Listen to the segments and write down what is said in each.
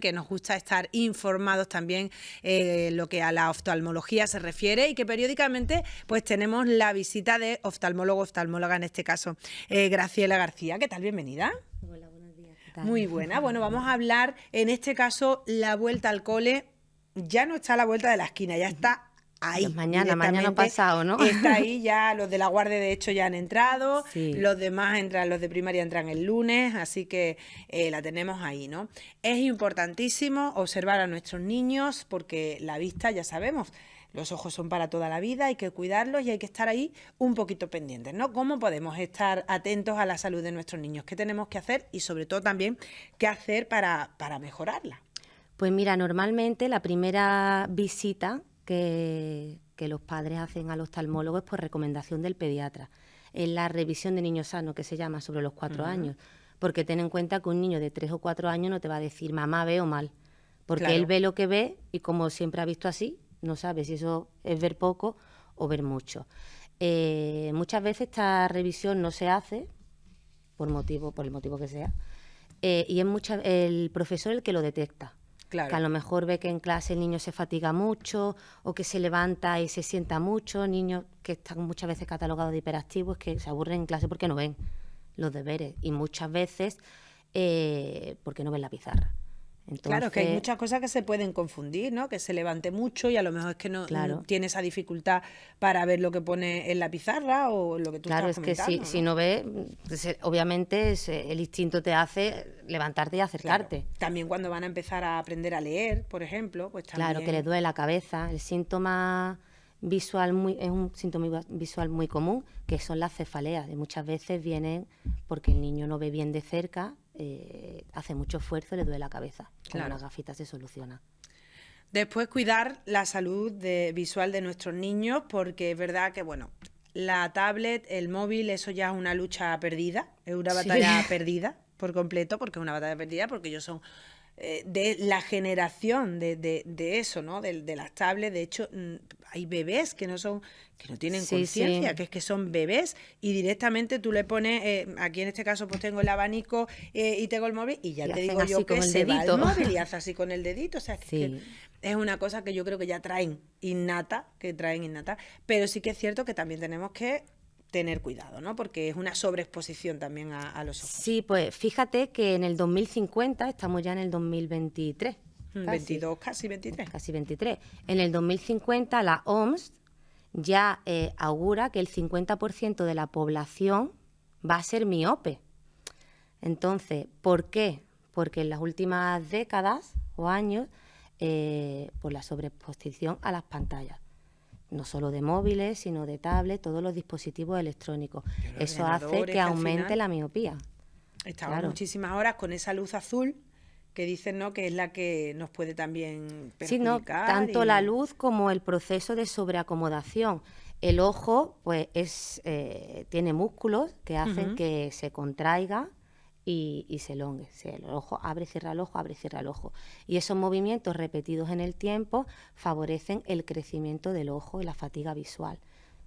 que nos gusta estar informados también lo que a la oftalmología se refiere y que periódicamente pues tenemos la visita de oftalmólogo, oftalmóloga en este caso, Graciela García. ¿Qué tal? Bienvenida. Hola, buenos días. ¿Qué tal? Muy buena. Bueno, vamos a hablar, en este caso, la vuelta al cole ya no está a la vuelta de la esquina, ya está ahí. Pues mañana pasado, ¿no? Está ahí ya, los de la guardia de hecho ya han entrado, Sí. los demás entran, los de primaria entran el lunes, así que la tenemos ahí, ¿no? Es importantísimo observar a nuestros niños porque la vista, ya sabemos, los ojos son para toda la vida, hay que cuidarlos y hay que estar ahí un poquito pendientes, ¿no? ¿Cómo podemos estar atentos a la salud de nuestros niños? ¿Qué tenemos que hacer? Y sobre todo también, ¿qué hacer para mejorarla? Pues mira, normalmente la primera visita que los padres hacen al oftalmólogo es por recomendación del pediatra. Es la revisión de niños sanos, que se llama, sobre los 4 años. Porque ten en cuenta que un niño de 3 o 4 años no te va a decir, mamá, veo mal. Porque Claro. él ve lo que ve y como siempre ha visto así, no sabe si eso es ver poco o ver mucho. Muchas veces esta revisión no se hace, por el motivo que sea, y es el profesor el que lo detecta. Claro. Que a lo mejor ve que en clase el niño se fatiga mucho o que se levanta y se sienta mucho, niños que están muchas veces catalogados de hiperactivos, que se aburren en clase porque no ven los deberes y muchas veces porque no ven la pizarra. Entonces, claro, que hay muchas cosas que se pueden confundir, ¿no? Que se levante mucho y a lo mejor es que no tiene esa dificultad para ver lo que pone en la pizarra o lo que tú claro, estás comentando. Claro, es que si no ves, pues, obviamente el instinto te hace levantarte y acercarte. Claro. También cuando van a empezar a aprender a leer, por ejemplo, pues también... Claro, que les duele la cabeza. El síntoma visual es un síntoma visual muy común, que son las cefaleas. Y muchas veces vienen porque el niño no ve bien de cerca, hace mucho esfuerzo y le duele la cabeza. Con las gafitas se soluciona. Después cuidar la salud visual de nuestros niños, porque es verdad que, bueno, la tablet, el móvil, eso ya es una lucha perdida, es una batalla perdida por completo, porque es una batalla perdida, porque ellos son de la generación de eso, ¿no? De las tablets. De hecho, hay bebés que no tienen conciencia, que es que son bebés y directamente tú le pones, aquí en este caso pues tengo el abanico y tengo el móvil y ya te digo yo que se va el móvil y hace así con el dedito, o sea, que es una cosa que yo creo que ya traen innata, pero sí que es cierto que también tenemos que tener cuidado, ¿no? Porque es una sobreexposición también a los ojos. Sí, pues fíjate que en el 2050, estamos ya en el 2023. 22, casi 23. Casi 23. En el 2050 la OMS ya augura que el 50% de la población va a ser miope. Entonces, ¿por qué? Porque en las últimas décadas o años, por la sobreexposición a las pantallas, no solo de móviles, sino de tablets, todos los dispositivos electrónicos. Eso hace que aumente la miopía. Estamos muchísimas horas con esa luz azul que dicen, ¿no?, que es la que nos puede también perjudicar. Sí, no, tanto la luz como el proceso de sobreacomodación. El ojo, pues, tiene músculos que hacen que se contraiga y se elongue. El ojo abre y cierra el ojo, abre y cierra el ojo. Y esos movimientos repetidos en el tiempo favorecen el crecimiento del ojo y la fatiga visual.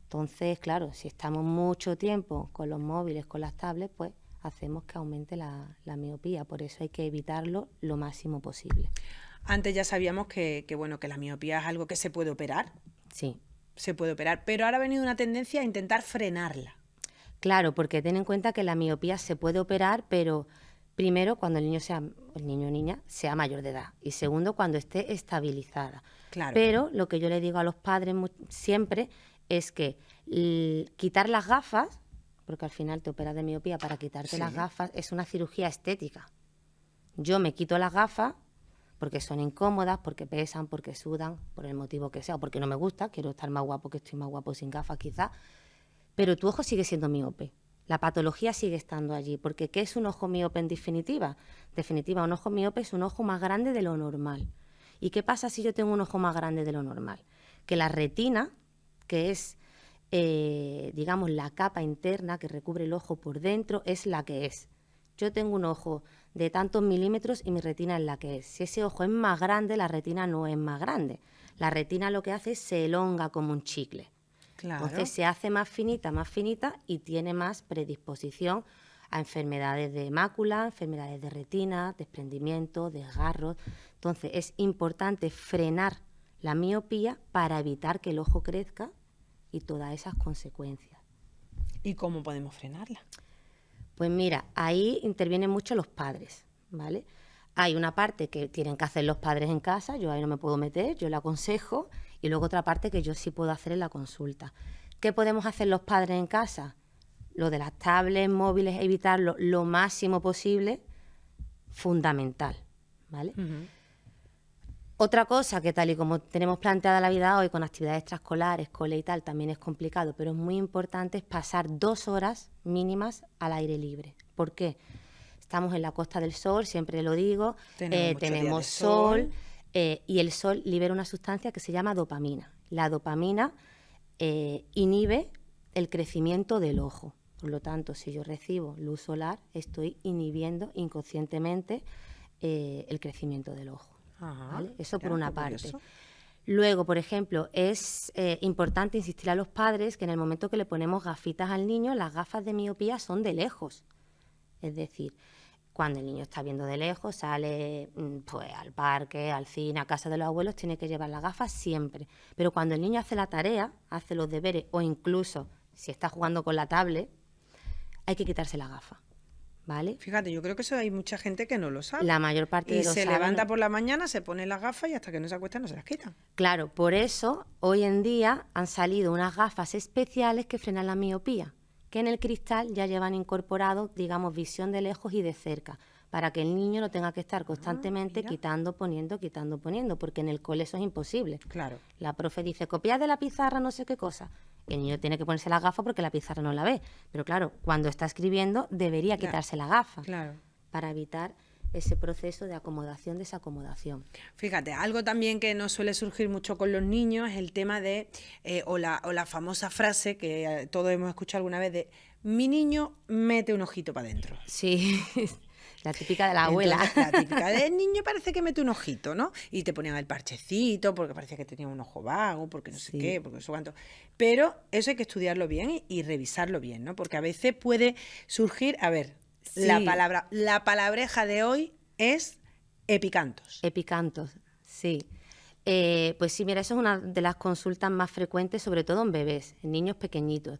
Entonces, claro, si estamos mucho tiempo con los móviles, con las tablets, pues hacemos que aumente la miopía. Por eso hay que evitarlo lo máximo posible. Antes ya sabíamos que la miopía es algo que se puede operar. Sí. Se puede operar, pero ahora ha venido una tendencia a intentar frenarla. Claro, porque ten en cuenta que la miopía se puede operar, pero primero cuando el niño o niña sea mayor de edad y segundo cuando esté estabilizada. Claro. Pero lo que yo le digo a los padres siempre es que quitar las gafas, porque al final te operas de miopía para quitarte las gafas, es una cirugía estética. Yo me quito las gafas porque son incómodas, porque pesan, porque sudan, por el motivo que sea, o porque no me gusta, quiero estar más guapo, que estoy más guapo sin gafas quizás, pero tu ojo sigue siendo miope. La patología sigue estando allí, porque ¿qué es un ojo miope en definitiva? En definitiva, un ojo miope es un ojo más grande de lo normal. ¿Y qué pasa si yo tengo un ojo más grande de lo normal? Que la retina, que es, digamos, la capa interna que recubre el ojo por dentro, es la que es. Yo tengo un ojo de tantos milímetros y mi retina es la que es. Si ese ojo es más grande, la retina no es más grande. La retina lo que hace es se elonga como un chicle. Claro. Entonces se hace más finita y tiene más predisposición a enfermedades de mácula, enfermedades de retina, desprendimiento, desgarros. Entonces es importante frenar la miopía para evitar que el ojo crezca y todas esas consecuencias. ¿Y cómo podemos frenarla? Pues mira, ahí intervienen mucho los padres, ¿vale? Hay una parte que tienen que hacer los padres en casa, yo ahí no me puedo meter, yo le aconsejo, y luego otra parte que yo sí puedo hacer en la consulta. ¿Qué podemos hacer los padres en casa? Lo de las tablets, móviles, evitarlo lo máximo posible, fundamental, ¿vale? Otra cosa que tal y como tenemos planteada la vida hoy con actividades extraescolares, cole y tal, también es complicado, pero es muy importante es pasar 2 horas mínimas al aire libre. ¿Por qué? Estamos en la Costa del Sol, siempre lo digo, tenemos sol y el sol libera una sustancia que se llama dopamina. La dopamina inhibe el crecimiento del ojo. Por lo tanto, si yo recibo luz solar, estoy inhibiendo inconscientemente el crecimiento del ojo. Ajá, ¿vale? Eso por una parte. Curioso. Luego, por ejemplo, es importante insistir a los padres que en el momento que le ponemos gafitas al niño, las gafas de miopía son de lejos. Es decir, cuando el niño está viendo de lejos, sale pues al parque, al cine, a casa de los abuelos, tiene que llevar las gafas siempre. Pero cuando el niño hace la tarea, hace los deberes o incluso si está jugando con la tablet, hay que quitarse la gafa, ¿vale? Fíjate, yo creo que eso hay mucha gente que no lo sabe. La mayor parte y de los se levanta por la mañana, se pone las gafas y hasta que no se acuesta no se las quita. Claro, por eso hoy en día han salido unas gafas especiales que frenan la miopía, que en el cristal ya llevan incorporado, digamos, visión de lejos y de cerca, para que el niño no tenga que estar constantemente mira. quitando, poniendo, porque en el cole eso es imposible. Claro. La profe dice, copiad de la pizarra no sé qué cosa. El niño tiene que ponerse la gafa porque la pizarra no la ve. Pero claro, cuando está escribiendo debería quitarse la gafa Claro. para evitar ese proceso de acomodación, desacomodación. Fíjate, algo también que nos suele surgir mucho con los niños es el tema de, o la famosa frase que todos hemos escuchado alguna vez de, mi niño mete un ojito para adentro. Sí, la típica de la abuela. Entonces, la típica del niño parece que mete un ojito, ¿no? Y te ponían el parchecito porque parecía que tenía un ojo vago, porque no sé Sí. qué, porque no sé cuánto. Pero eso hay que estudiarlo bien y revisarlo bien, ¿no? Porque a veces puede surgir, a ver, Sí. la palabreja de hoy es epicantos. Epicantos, sí. Pues sí, mira, eso es una de las consultas más frecuentes, sobre todo en bebés, en niños pequeñitos,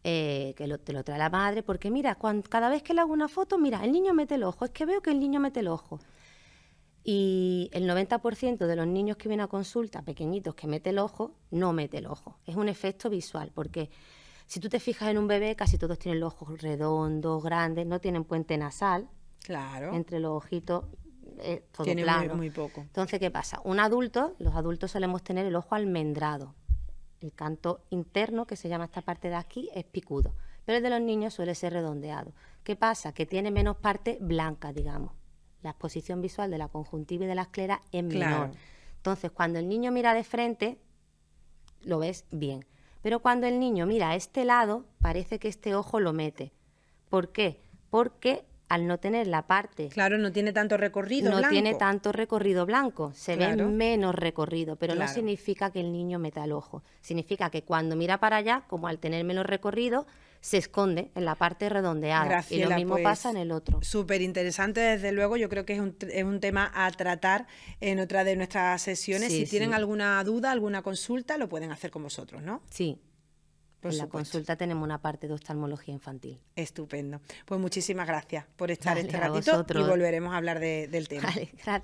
te lo trae la madre, porque mira, cada vez que le hago una foto, mira, el niño mete el ojo, es que veo que el niño mete el ojo. Y el 90% de los niños que vienen a consulta, pequeñitos, que mete el ojo, no mete el ojo. Es un efecto visual, porque si tú te fijas en un bebé, casi todos tienen los ojos redondos, grandes, no tienen puente nasal, Claro. entre los ojitos, todo Tiene plano. muy poco. Entonces, ¿qué pasa? Los adultos solemos tener el ojo almendrado. El canto interno, que se llama esta parte de aquí, es picudo. Pero el de los niños suele ser redondeado. ¿Qué pasa? Que tiene menos parte blanca, digamos. La exposición visual de la conjuntiva y de la esclera es menor. Claro. Entonces, cuando el niño mira de frente, lo ves bien. Pero cuando el niño mira a este lado, parece que este ojo lo mete. ¿Por qué? Porque al no tener la parte... Claro, no tiene tanto recorrido no blanco. tiene tanto recorrido blanco, se ve Claro. menos recorrido, pero Claro. no significa que el niño meta el ojo. Significa que cuando mira para allá, como al tener menos recorrido, se esconde en la parte redondeada. Y Graciela, lo mismo pues, pasa en el otro. Súper interesante, desde luego. Yo creo que es un tema a tratar en otra de nuestras sesiones. Sí, Si tienen sí. alguna duda, alguna consulta, lo pueden hacer con vosotros, ¿no? Sí, Por en la supuesto. consulta tenemos una parte de oftalmología infantil. Estupendo. Pues muchísimas gracias por estar Vale, este a ratito y vosotros. volveremos a hablar del tema. Vale, gracias.